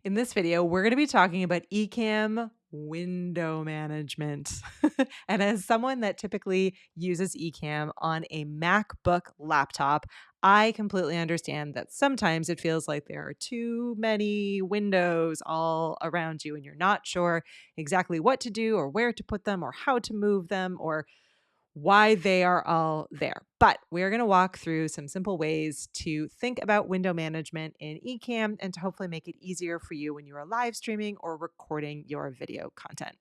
In this video, we're going to be talking about Ecamm Window Management. And as someone that typically uses Ecamm on a MacBook laptop, I completely understand that sometimes it feels like there are too many windows all around you and you're not sure exactly what to do or where to put them or how to move them or why they are all there. But we're going to walk through some simple ways to think about window management in Ecamm and to hopefully make it easier for you when you are live streaming or recording your video content.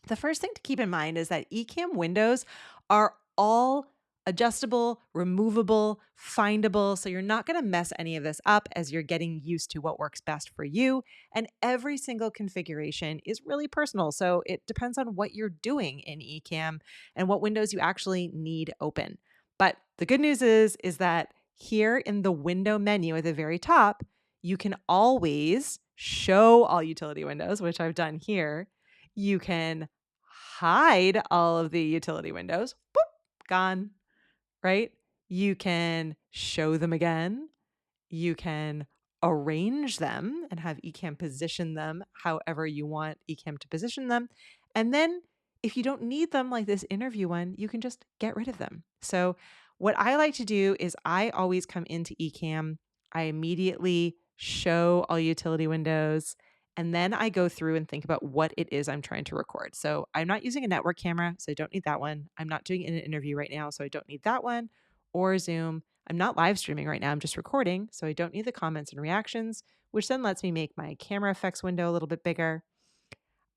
The first thing to keep in mind is that Ecamm windows are all adjustable, removable, findable. So you're not going to mess any of this up as you're getting used to what works best for you. And every single configuration is really personal. So it depends on what you're doing in Ecamm and what windows you actually need open. But the good news is that here in the window menu at the very top, you can always show all utility windows, which I've done here. You can hide all of the utility windows. Boop, gone, right? You can show them again. You can arrange them and have Ecamm position them however you want Ecamm to position them. And then if you don't need them, like this interview one, you can just get rid of them. So what I like to do is I always come into Ecamm. I immediately show all utility windows. And then I go through and think about what it is I'm trying to record. So I'm not using a network camera, so I don't need that one. I'm not doing an interview right now, so I don't need that one, or Zoom. I'm not live streaming right now, I'm just recording, so I don't need the comments and reactions, which then lets me make my camera effects window a little bit bigger.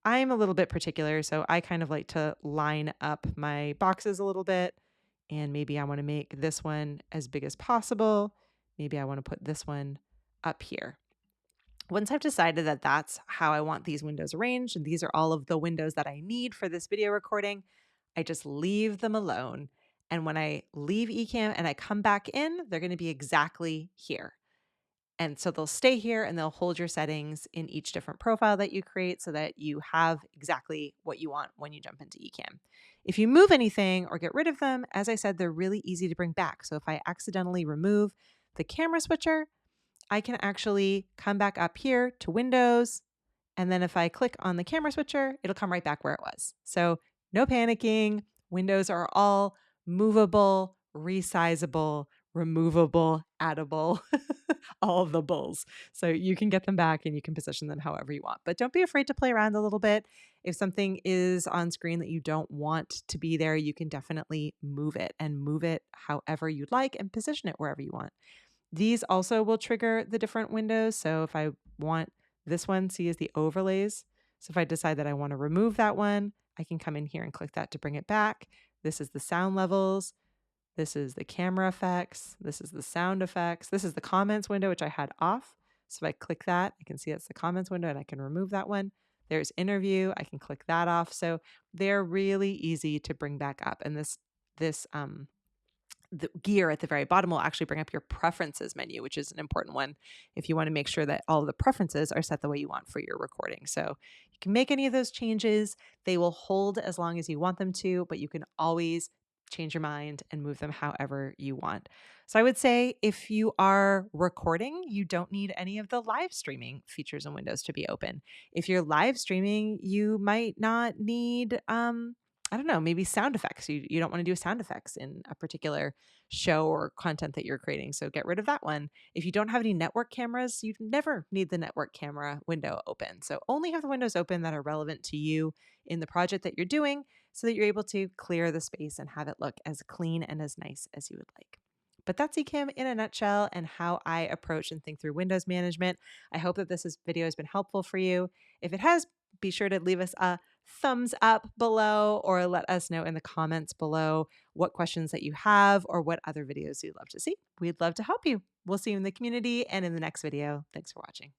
I'm a little bit particular, so I kind of like to line up my boxes a little bit, and maybe I want to make this one as big as possible. Maybe I want to put this one up here. Once I've decided that that's how I want these windows arranged, and these are all of the windows that I need for this video recording, I just leave them alone. And when I leave Ecamm and I come back in, they're going to be exactly here. And so they'll stay here and they'll hold your settings in each different profile that you create so that you have exactly what you want when you jump into Ecamm. If you move anything or get rid of them, as I said, they're really easy to bring back. So if I accidentally remove the camera switcher, I can actually come back up here to Windows. And then if I click on the camera switcher, it'll come right back where it was. So no panicking. Windows are all movable, resizable, removable, addable, all the bulls. So you can get them back and you can position them however you want. But don't be afraid to play around a little bit. If something is on screen that you don't want to be there, you can definitely move it and move it however you'd like and position it wherever you want. These also will trigger the different windows. So if I want this one, see, is the overlays. So if I decide that I want to remove that one, I can come in here and click that to bring it back. This is the sound levels. This is the camera effects. This is the sound effects. This is the comments window, which I had off. So if I click that, I can see it's the comments window and I can remove that one. There's interview. I can click that off. So they're really easy to bring back up. And the gear at the very bottom will actually bring up your preferences menu, which is an important one if you want to make sure that all of the preferences are set the way you want for your recording. So you can make any of those changes. They will hold as long as you want them to, but you can always change your mind and move them however you want. So I would say if you are recording, you don't need any of the live streaming features in Windows to be open. If you're live streaming, you might not need I don't know, maybe sound effects. You don't want to do sound effects in a particular show or content that you're creating. So get rid of that one. If you don't have any network cameras, you never need the network camera window open. So only have the windows open that are relevant to you in the project that you're doing so that you're able to clear the space and have it look as clean and as nice as you would like. But that's Ecamm in a nutshell and how I approach and think through Windows management. I hope that video has been helpful for you. If it has, be sure to leave us a thumbs up below or let us know in the comments below what questions that you have or what other videos you'd love to see. We'd love to help you. We'll see you in the community and in the next video. Thanks for watching.